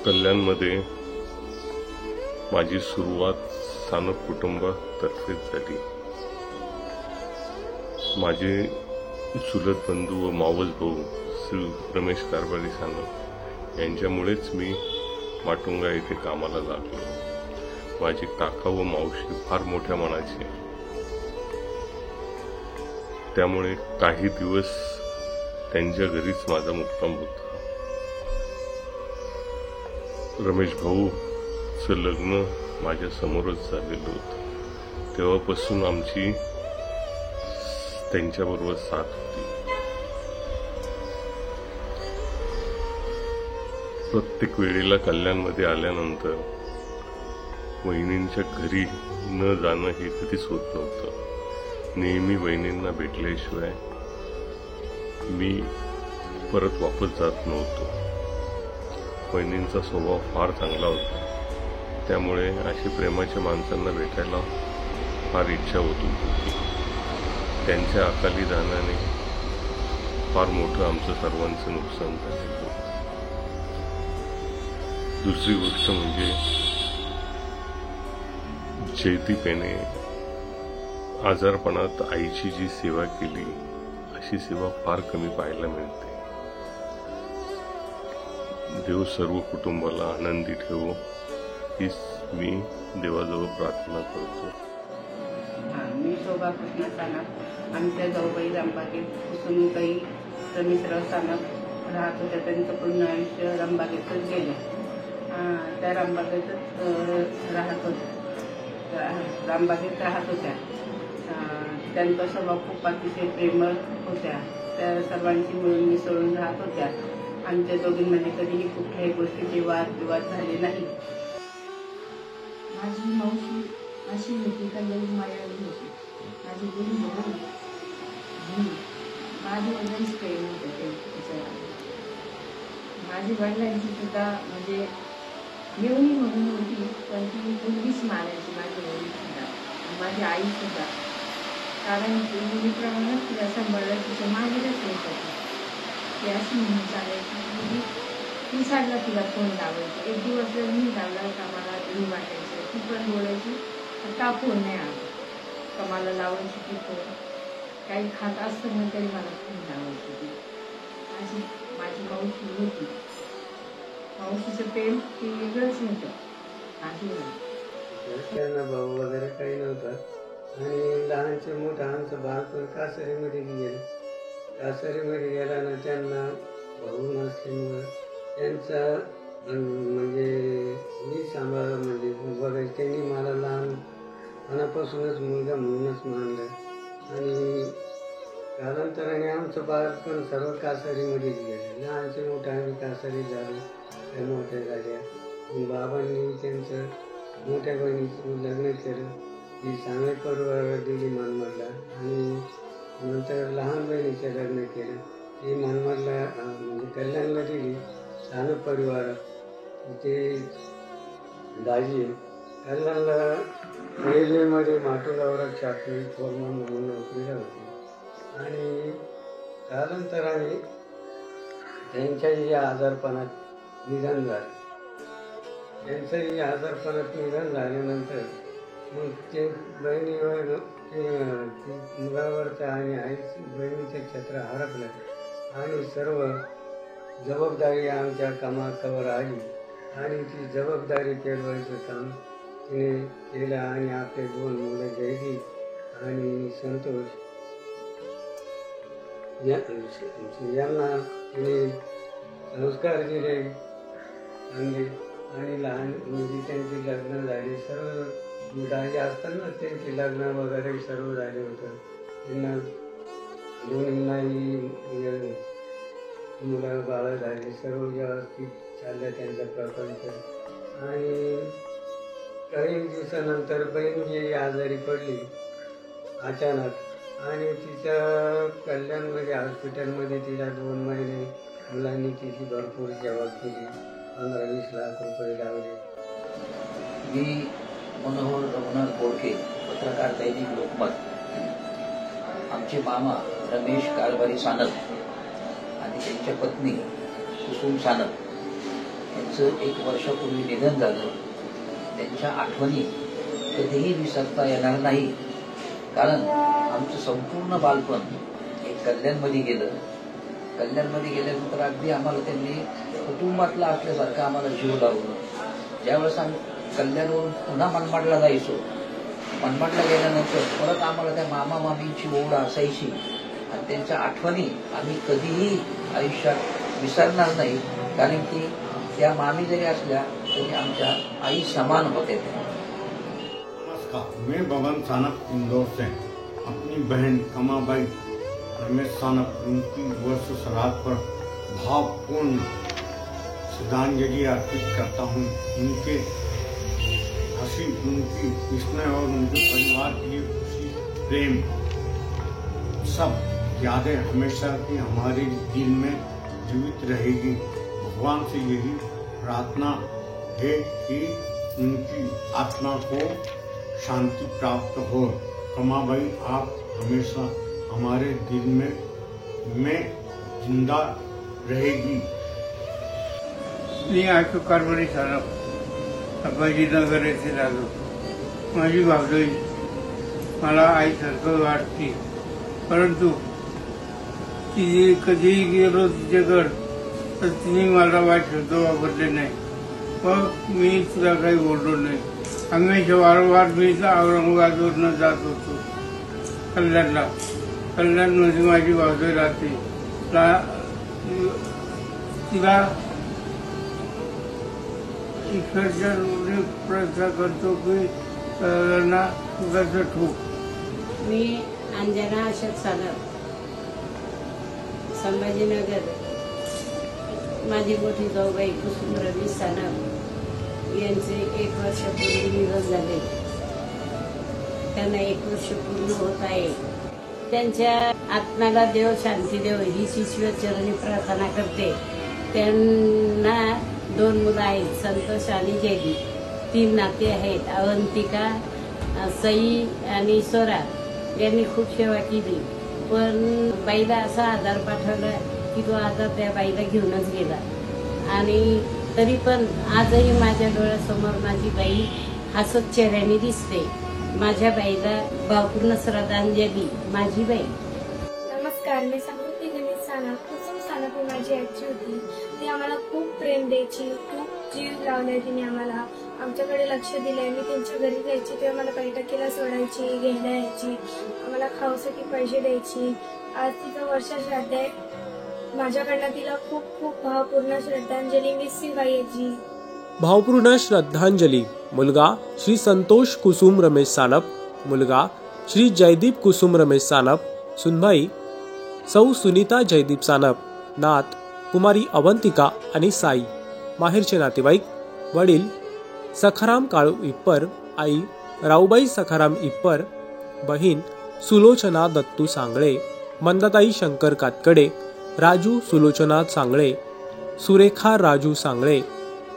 कल्याणमध्ये माझी सुरुवात सानप कुटुंबातर्फेच झाली. माझे चुलत बंधू व मावस भाऊ श्री रमेश कारभारी सानप यांच्यामुळेच मी माटुंगा येथे कामाला लागलो. माझी काका व मावशी फार मोठ्या मनाची, त्यामुळे काही दिवस त्यांच्या घरीच माझा मुक्काम होता. रमेश भाऊचं लग्न माझ्या समोरच झालेलं होतं. तेव्हापासून आमची त्यांच्याबरोबर साथ होती. प्रत्येक वेळेला कल्याणमध्ये आल्यानंतर वहिनींच्या घरी न जाणं हे कधीच होत नव्हतं. नेहमी वहिनींना भेटल्याशिवाय मी परत वापस जात नव्हतो. वहिनींचा स्वभाव फार चांगला होता, त्यामुळे अशी प्रेमाच्या माणसांना भेटायला फार इच्छा होत होती. त्यांच्या अकाली दानाने फार मोठं आमचं सर्वांचं नुकसान झालेलं होतं. दुसरी गोष्ट म्हणजे जयदीपेने आजारपणात आईची जी सेवा केली अशी सेवा फार कमी पाहायला मिळते. देव सर्व कुटुंबाला आनंदी ठेवो हीच मी देवाजवळ प्रार्थना करतो. मी शोभा कृष्ण सानप. आमच्या जाऊबाई रामबागेत कुसुमताई रमेशराव सानप राहत होत्या. त्यांचं पूर्ण आयुष्य रामबागेतच गेलं. त्या रामबागेतच रामबागेत राहत होत्या. त्यांचा स्वभाव खूप अतिशय प्रेमळ होत्या. त्या सर्वांची मिळून मिसळून राहत होत्या आमच्या दोघींमध्ये कधीही कुठल्याही गोष्टीचे वादविवाद झाले नाही. माझी मावशी अशी होती का लई मायाळू होती. माझी दोन भाऊ माझे वडिलांची प्रेम होते तिच्यावर. माझी वडिलांची सुद्धा म्हणजे येऊनी म्हणून होती, पण ती मुलगीच मानायची माझी वडील सुद्धा, माझी आई सुद्धा. कारण ती मुलीप्रमाणे तिला सांभाळलं, तिच्या मागेच येत होती. ती अशी म्हणून चालायची. मुली ती साडला तिला फोन लावायची. एक दिवस जर मी लावला का मला घरी वाटायचं, ती पण बोलायची का फोन नाही आला, का मला लावायची ती फोन. काही खात असताना तरी मला फोन लावायची ती. माझी मावशी होती. मावशीचं प्रेम ते वेगळंच होतं. त्यांना भाऊ वगैरे काही नव्हता आणि लहानचे मोठं आमचं बालपण कासारीमध्ये गेलं. कासारीमध्ये गेल्यानं त्यांना भाऊ नसल्यामुळं त्यांचा म्हणजे मी सांभाळ म्हणजे बघायचं. त्यांनी मला लहानपणापासूनच मुलगा म्हणूनच मानलं आणि कालांतराने आमचं बालपण सर्व कासारीमध्येच गेलं. लहानचे मोठं आम्ही कासारी झालो, त्या मोठ्या झाल्या. बाबांनी त्यांचं मोठ्या बहिणीचं लग्न केलं. ती चांगल्या परिवाराला दिली मनमाडला आणि नंतर लहान बहिणीचं लग्न केलं. ती मनमाडला म्हणजे कल्याणला दिली सानप परिवारात. तिथे दाजी कल्याणला रेल्वेमध्ये माटुगावरात चाकरी फोरमन म्हणून नोकरीला होती आणि कालांतराने त्यांच्याही आजारपणात निधन झालं. त्यांचंही आजारपणात निधन झाल्यानंतर मग ते बहिणीवर मुलावरचं आणि आई बहिणीचं छत्र हरपलं आणि सर्व जबाबदारी आमच्या कामावर आली आणि ती जबाबदारी पेलवायचं काम तिने केलं आणि आपले दोन मुलं जयदीप आणि संतोष यांना तिने संस्कार दिले आणि लहान मुली त्यांची लग्न झाली. सर्व दाजी असताना त्यांची लग्न वगैरे सर्व झाले होतं. त्यांना दोन्हींनाही मुलं बाळं झाली. सर्व व्यवस्थित चाललं त्यांचा प्रपंच. आणि काही दिवसानंतर बहीण जी आजारी पडली अचानक आणि तिच्या कल्याणमध्ये हॉस्पिटलमध्ये तिला 2 महिने मुलांनी तिची भरपूर सेवा केली. 15-20 लाख रुपये लावले. मी मनोहर रघुनाथ बोडके, पत्रकार, दैनिक लोकमत. आमचे मामा रमेश कारभारी सानप आणि त्यांच्या पत्नी कुसुम सानप यांचं 1 वर्षापूर्वी निधन झालं. त्यांच्या आठवणी कधीही विसरता येणार नाही, कारण आमचं संपूर्ण बालपण एक कल्याणमध्ये गेलं. कल्याणमध्ये गेल्यानंतर अगदी आम्हाला त्यांनी कुटुंबातला असल्यासारखं आम्हाला जीव लावलं. ज्यावेळेस आम्ही कल्याणवरून पुन्हा मनमाडला जायचो, मनमाडला गेल्यानंतर परत आम्हाला त्या मामा मामींची ओढ असायची आणि त्यांच्या आठवणी आम्ही कधीही आयुष्यात विसरणार नाही, कारण की त्या मामी जरी असल्या तरी आमच्या आई समान होते. नमस्कार, मैं बबन सानप इंदौर से अपनी बहन कमाबाई रमेश सानप उनकी वर्ष श्राद्ध पर भावपूर्ण श्रद्धांजलि अर्पित करता हूँ. उनके हंसी, उनकी स्नेह और उनके परिवार के लिए खुशी, प्रेम, सब यादें हमेशा की हमारे दिल में जीवित रहेगी. भगवान से यही प्रार्थना है कि उनकी आत्मा को शांति प्राप्त हो. कमाबाई, आप हमेशा हमारे दिल में जिंदा रहेगी. मी अशोक कारभारी सानप, संभाजीनगर येथे आलो. माझी भावजई मला आईसारखं वाटते, परंतु तिने कधीही गेलो तिच्याकडं तर तिने मला वाईट शब्द वापरले नाही. मग मी तुला काही बोललो नाही. हमेशा वारंवार मी औरंगाबादवरनं जात होतो कल्याणला. कल्याणमध्ये माझी भावजई राहते. तिला ईश्वरच्या प्रयत्न करतो की त्यांना सुखाचं ठोक. मी अंजना अशोक सानप, संभाजीनगर. माझी मोठी जाऊबाई कुसुम रमेश सानप यांचे 1 वर्षापूर्वी निधन झाले. त्यांना 1 वर्ष पूर्ण होत आहे. त्यांच्या आत्म्याला देव शांती देव हीच ईश्वरचरणी प्रार्थना करते. त्यांना 2 मुलं आहेत, संतोष आणि जयदीप. 3 नाते आहेत, अवंतिका, सई आणि स्वरा. यांनी खूप सेवा केली, पण बाईला असा आधार पाठवला की तो आधार त्या बाईला घेऊनच गेला. आणि तरी पण आजही माझ्या डोळ्यासमोर माझी बाई हसत चेहऱ्याने दिसते. माझ्या बाईला भावपूर्ण श्रद्धांजली. माझी बाई. नमस्कार, मी समृद्धी गणेश सानप. कुसुम सानप ही माझी आजी होती. ती आम्हाला खूप प्रेम द्यायची, खूप जीव लावलाय तिने आम्हाला. आमच्याकडे लक्ष दिलंय. मी त्यांच्या घरी जायची तेव्हा मला बैठकीला सोडायची, घ्यायला यायची, आम्हाला खाऊसाठी पैसे द्यायची. आज तिचं वर्ष श्राद्ध आहे. माझ्याकडनं तिला खूप खूप भावपूर्ण श्रद्धांजली. मिस यू बाई आजी. भावपूर्ण श्रद्धांजली. मुलगा श्री संतोष कुसुम रमेश सानप, मुलगा श्री जयदीप कुसुम रमेश सानप, सुनबाई सौ सुनीता जयदीप सानप, नात कुमारी अवंतिका आणि साई. माहेरचे नातेवाईक: वडील सखाराम काळू इप्पर, आई राऊबाई सखाराम इप्पर, बहीण सुलोचना दत्तू सांगळे, मंदाताई शंकर कातकडे, राजू सुलोचना सांगळे, सुरेखा राजू सांगळे,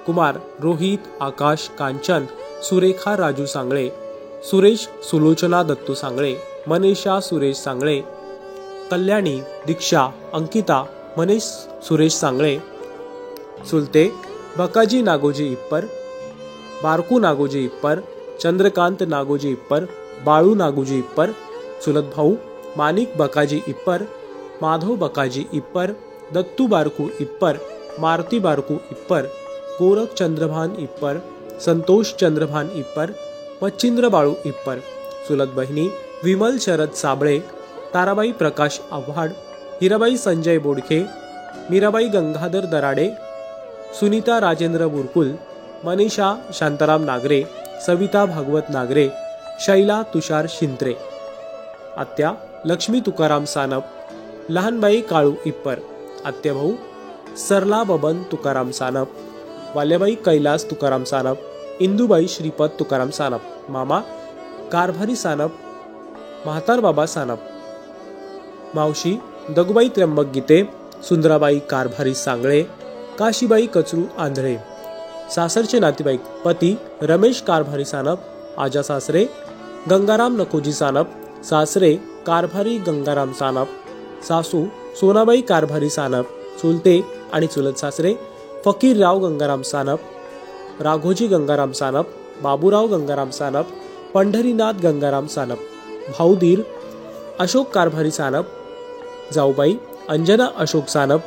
कुमार रोहित आकाश कांचन सुरेखा राजू सांगळे, सुरेश सुलोचना दत्तू सांगळे, मनीषा सुरेश सांगळे, कल्याणी दीक्षा अंकिता मनीष सुरेश सांगळे. चुलते: बकाजी नागोजी इप्पर, बारकू नागोजी इप्पर, चंद्रकांत नागोजी इप्पर, बाळू नागोजी इप्पर. चुलत भाऊ: माणिक बकाजी इप्पर, माधव बकाजी इप्पर, दत्तू बारकू इप्पर, मारुती बारकू इप्पर, गोरख चंद्रभान इप्पर, संतोष चंद्रभान इप्पर, मच्छिंद्र बाळू इप्पर. चुलत बहिणी: विमल शरद साबळे, ताराबाई प्रकाश आव्हाड, हिराबाई संजय बोडखे, मीराबाई गंगाधर दराडे, सुनीता राजेंद्र बुरकुल, मनीषा शांताराम नागरे, सविता भागवत नागरे, शैला तुषार शिंत्रे. आत्या: लक्ष्मी तुकाराम सानप, लहानबाई काळू इप्पर. आत्याभाऊ: सरला बबन तुकाराम सानप, वाल्याबाई कैलास तुकाराम सानप, इंदुबाई श्रीपद तुकाराम सानप. मामा: कारभारी सानप, म्हातारबाबा सानप. मावशी: दगुबाई त्र्यंबक गीते, सुंदराबाई कारभारी सांगळे, काशीबाई कचरू आंधळे. सासरचे नातेवाईक: पती रमेश कारभारी सानप, आजा सासरे गंगाराम नकोजी सानप, सासरे कारभारी गंगाराम सानप, सासू सोनाबाई कारभारी सानप. चुलते आणि चुलत सासरे: फकीरराव गंगाराम सानप, राघोजी गंगाराम सानप, बाबूराव गंगाराम सानप, पंढरीनाथ गंगाराम सानप. भाऊदीर: अशोक कारभारी सानप, जाऊबाई अंजना अशोक सानप,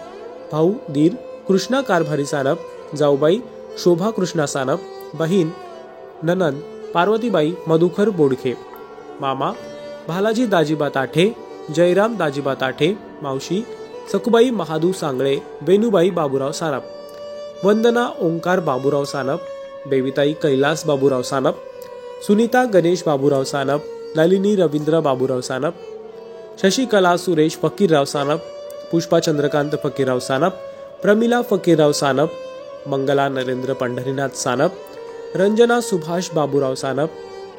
भाऊ दीर कृष्णा कारभारी सानप, जाऊबाई शोभा कृष्णा सानप, बहीण ननंद पार्वतीबाई मधुकर बोडखे. मामा: भालाजी दाजीबा ताठे, जयराम दाजीबा ताठे. मावशी: सकुबाई महादू सांगळे, बेनुबाई बाबूराव सानप. वंदना ओंकार बाबूराव सानप, बेविताई कैलास बाबूराव सानप, सुनीता गणेश बाबूराव सानप, नलिनी रवींद्र बाबूराव सानप, शशिकला सुरेश फकीरराव सानप, पुष्पा चंद्रकांत फकीरराव सानप, प्रमिला फकीरराव सानप, मंगला नरेंद्र पंढरीनाथ सानप, रंजना सुभाष बाबूराव सानप,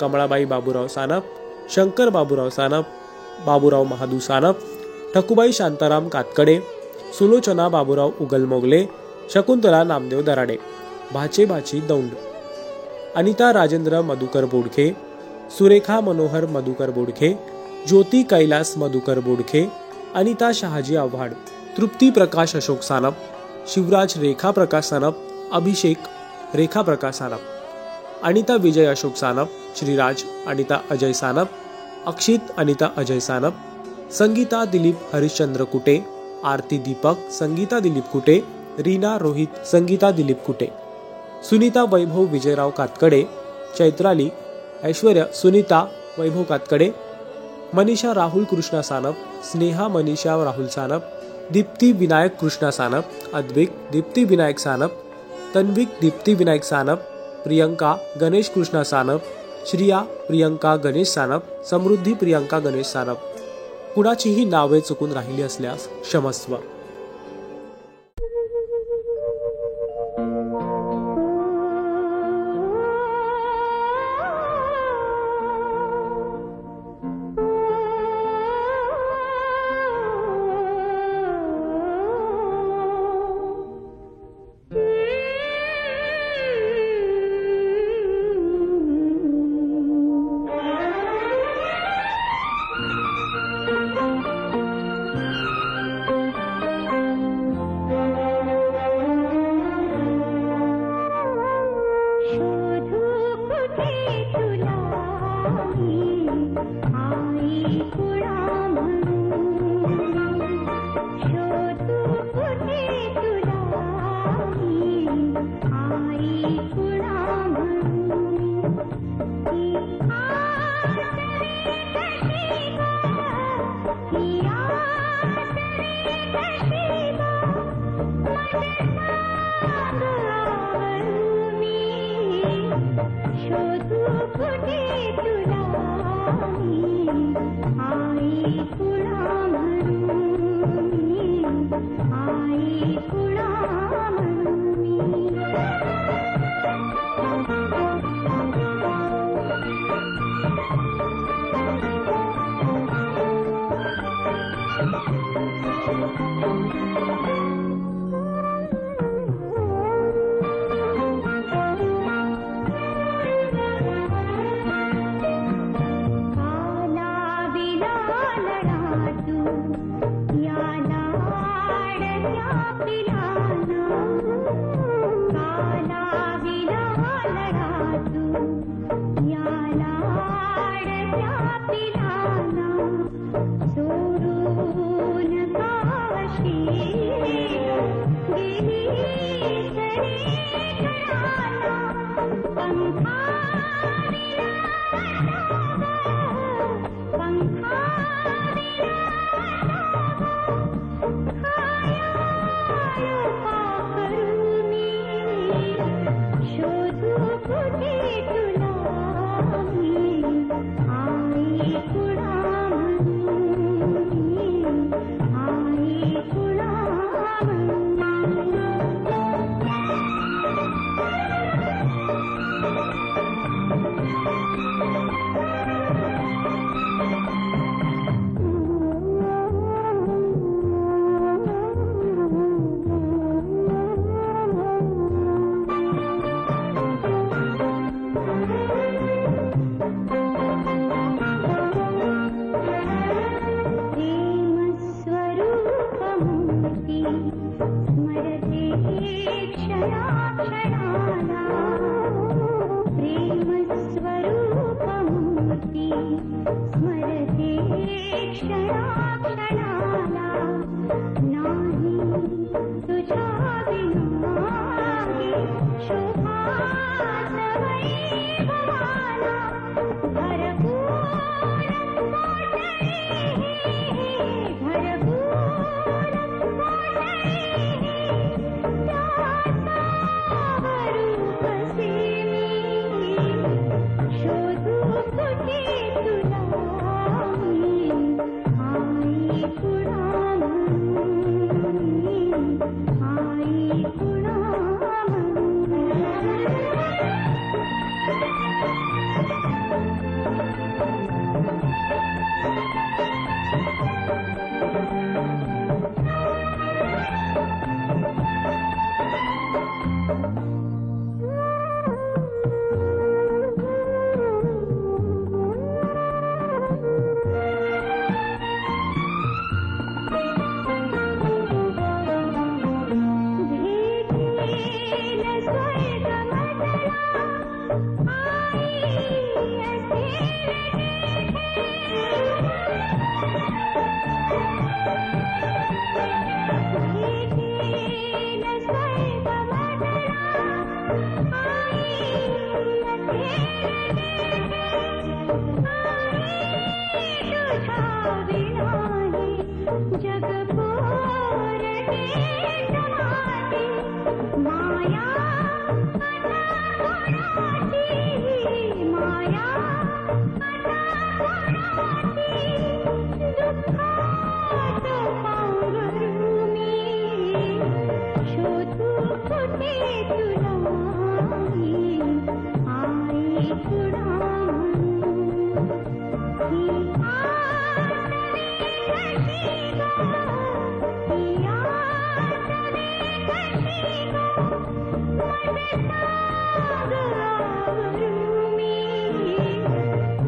कमळाबाई बाबूराव सानप, शंकर बाबूराव सानप, बाबूराव महादू सानप, ठकुबाई शांताराम कातकडे, सुलोचना बाबूराव उगलमोगले, शकुंतला नामदेव दराडे. भाचे भाची दौंड: अनिता राजेंद्र मधुकर बोडखे, सुरेखा मनोहर मधुकर बोडखे, ज्योती कैलास मधुकर बोडखे, अनिता शहाजी आव्हाड. तृप्ती प्रकाश अशोक सानप, शिवराज रेखा प्रकाश सानप, अभिषेक रेखा प्रकाश सानप. अनिता विजय अशोक सानप, श्रीराज अनिता अजय सानप, अक्षित अनिता अजय सानप, संगीता दिलीप हरिश्चंद्र कुटे, आरती दीपक संगीता दिलीप कुटे, रीना रोहित संगीता दिलीप कुटे. सुनीता वैभव विजयराव कातकडे, चैत्राली ऐश्वर्या सुनीता वैभव कातकडे, मनीषा राहुल कृष्णा सानप, स्नेहा मनीषा राहुल सानप, दीप्ती विनायक कृष्णा सानप, अद्विक दीप्ती विनायक सानप, तन्विक दीप्ती विनायक सानप, प्रियंका गणेश कृष्णा सानप, श्रिया प्रियंका गणेश सानप, समृद्धी प्रियंका गणेश सानप. कुणाचीही नावे चुकून राहिली असल्यास क्षमस्व.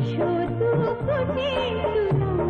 शोधू कुठे तुला